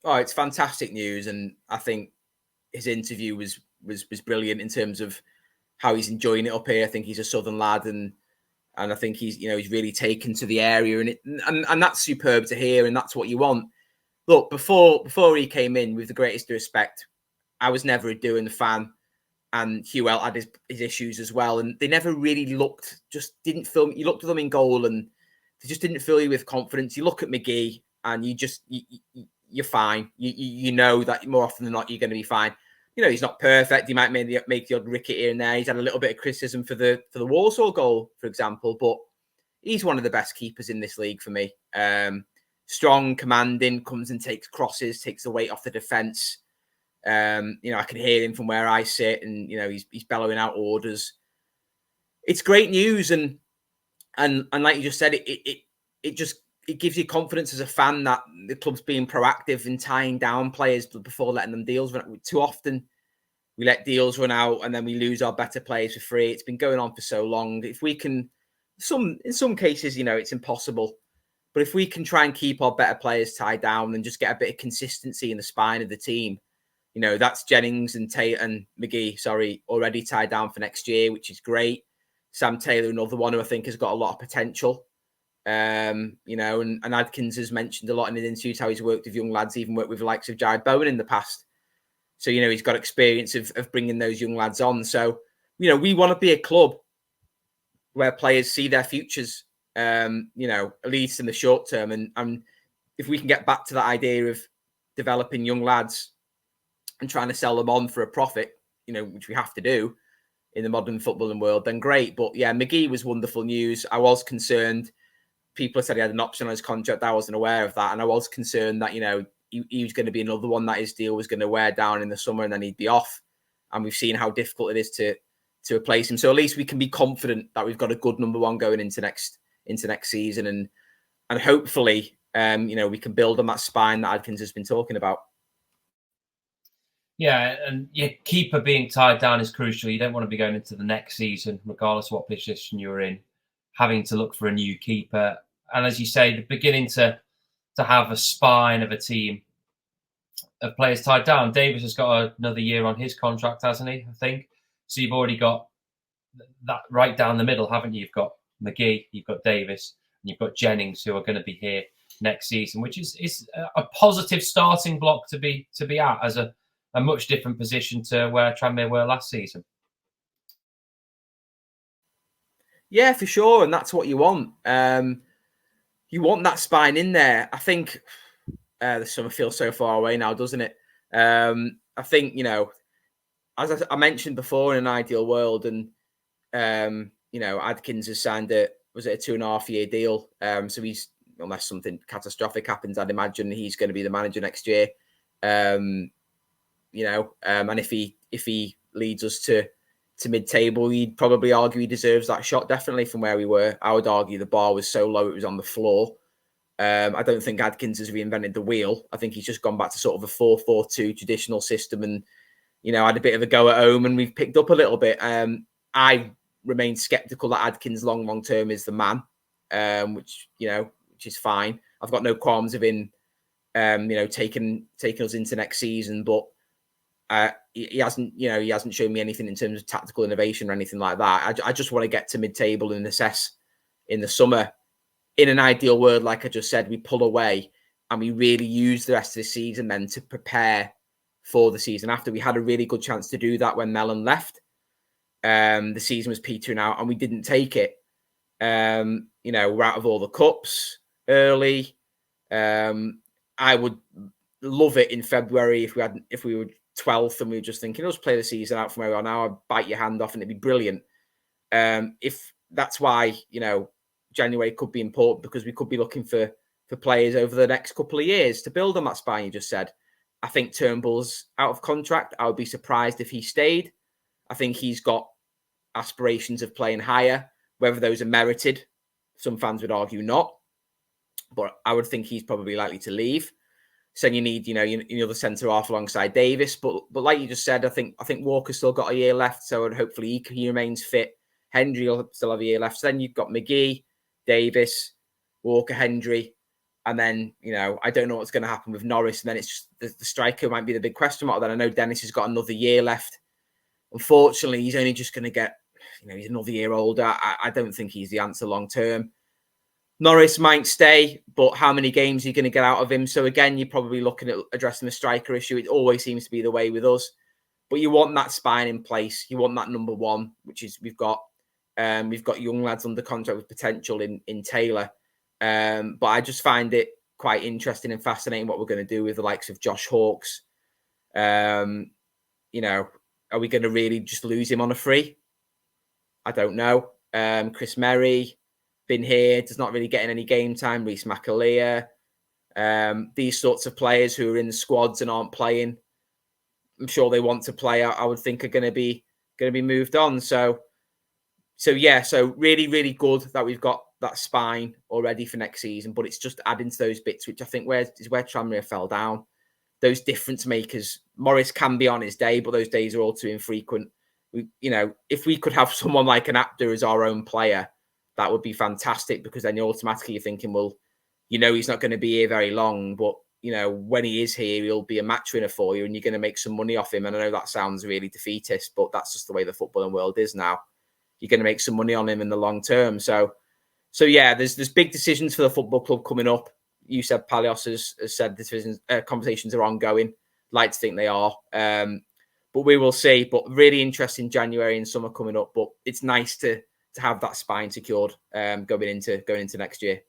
Oh, it's fantastic news, and I think his interview was brilliant in terms of how he's enjoying it up here. I think he's a southern lad, and I think he's really taken to the area, and that's superb to hear, and that's what you want. Look, before he came in, with the greatest respect, I was never a Douhan fan, and Hugh Elt had his issues as well, and they never really didn't feel. You looked at them in goal, and they just didn't fill you with confidence. You look at McGee, and you're fine. You know that more often than not you're going to be fine. He's not perfect. He might make the odd ricket here and there. He's had a little bit of criticism for the Walsall goal, for example, but he's one of the best keepers in this league for me. Strong, commanding, comes and takes crosses, takes the weight off the defence. I can hear him from where I sit, and he's bellowing out orders. It's great news, and like you just said, it gives you confidence as a fan that the club's being proactive in tying down players before letting them deals run out. Too often we let deals run out and then we lose our better players for free. It's been going on for so long. If we can, in some cases, it's impossible. But if we can try and keep our better players tied down and just get a bit of consistency in the spine of the team, that's Jennings and McGee, already tied down for next year, which is great. Sam Taylor, another one who I think has got a lot of potential. And Adkins has mentioned a lot in his interviews how he's worked with young lads, even worked with the likes of Jared Bowen in the past. So, he's got experience of bringing those young lads on. So, we want to be a club where players see their futures, at least in the short term. And if we can get back to that idea of developing young lads and trying to sell them on for a profit, which we have to do in the modern footballing world, then great. But yeah, McGee was wonderful news. I was concerned. People said he had an option on his contract. I wasn't aware of that. And I was concerned that, he was going to be another one that his deal was going to wear down in the summer and then he'd be off. And we've seen how difficult it is to replace him. So at least we can be confident that we've got a good number one going into next season. And hopefully, we can build on that spine that Adkins has been talking about. Yeah, and your keeper being tied down is crucial. You don't want to be going into the next season, regardless of what position you're in, having to look for a new keeper. And as you say, beginning to have a spine of a team of players tied down. Davis has got another year on his contract, hasn't he? I think. So you've already got that right down the middle, haven't you? You've got McGee, you've got Davis, and you've got Jennings, who are going to be here next season, which is a positive starting block to be at as a much different position to where Tranmere were last season. Yeah, for sure, and that's what you want. You want that spine in there. I think the summer feels so far away now, doesn't it? I think, as I mentioned before, in an ideal world, and Adkins has signed a 2.5-year deal. So he's, unless something catastrophic happens, I'd imagine he's going to be the manager next year. And if he leads us to mid-table, you'd probably argue he deserves that shot, definitely, from where we were. I would argue the bar was so low it was on the floor. I don't think Adkins has reinvented the wheel. I think he's just gone back to sort of a 4-4-2 traditional system and, had a bit of a go at home, and we've picked up a little bit. I remain sceptical that Adkins long term is the man, which is fine. I've got no qualms of him, taking us into next season, but he hasn't shown me anything in terms of tactical innovation or anything like that. I just want to get to mid-table and assess in the summer. In an ideal world, like I just said, we pull away and we really use the rest of the season then to prepare for the season after. We had a really good chance to do that when Mellon left. The season was petering out and we didn't take it. We're out of all the cups early. I would love it in February if we were 12th and we were just thinking, let's play the season out from where we are now. I'd bite your hand off and it'd be brilliant. If that's why, January could be important, because we could be looking for players over the next couple of years to build on that spine you just said. I think Turnbull's out of contract. I would be surprised if he stayed. I think he's got aspirations of playing higher. Whether those are merited, some fans would argue not. But I would think he's probably likely to leave. So you need, the centre half alongside Davis. But like you just said, I think Walker's still got a year left. So hopefully he remains fit. Hendry will still have a year left. So then you've got McGee, Davis, Walker, Hendry. And then, you know, I don't know what's going to happen with Norris. And then it's just the striker might be the big question mark. Then I know Dennis has got another year left. Unfortunately, he's only just going to get, you know, he's another year older. I don't think he's the answer long term. Norris might stay, but how many games are you going to get out of him? So again, you're probably looking at addressing the striker issue. It always seems to be the way with us. But you want that spine in place. You want that number one, which is we've got young lads under contract with potential in Taylor. But I just find it quite interesting and fascinating what we're going to do with the likes of Josh Hawkes. You know, are we going to really just lose him on a free? I don't know. Chris Merry, been here, does not really getting any game time. Reece McAleer. These sorts of players who are in the squads and aren't playing, I'm sure they want to play. I would think are going to be moved on. So yeah, so really, really good that we've got that spine already for next season. But it's just adding to those bits, which I think where Tranmere fell down. Those difference makers. Morris can be on his day, but those days are all too infrequent. You know, if we could have someone like an Abda as our own player, that would be fantastic, because then you're thinking, well, you know, he's not going to be here very long, but you know, when he is here, he'll be a match winner for you and you're going to make some money off him. And I know that sounds really defeatist, but that's just the way the footballing world is now. You're going to make some money on him in the long term. So yeah, there's big decisions for the football club coming up. You said Palios has said decisions, conversations are ongoing. Like to think they are. But we will see. But really interesting January and summer coming up. But it's nice to have that spine secured going into next year.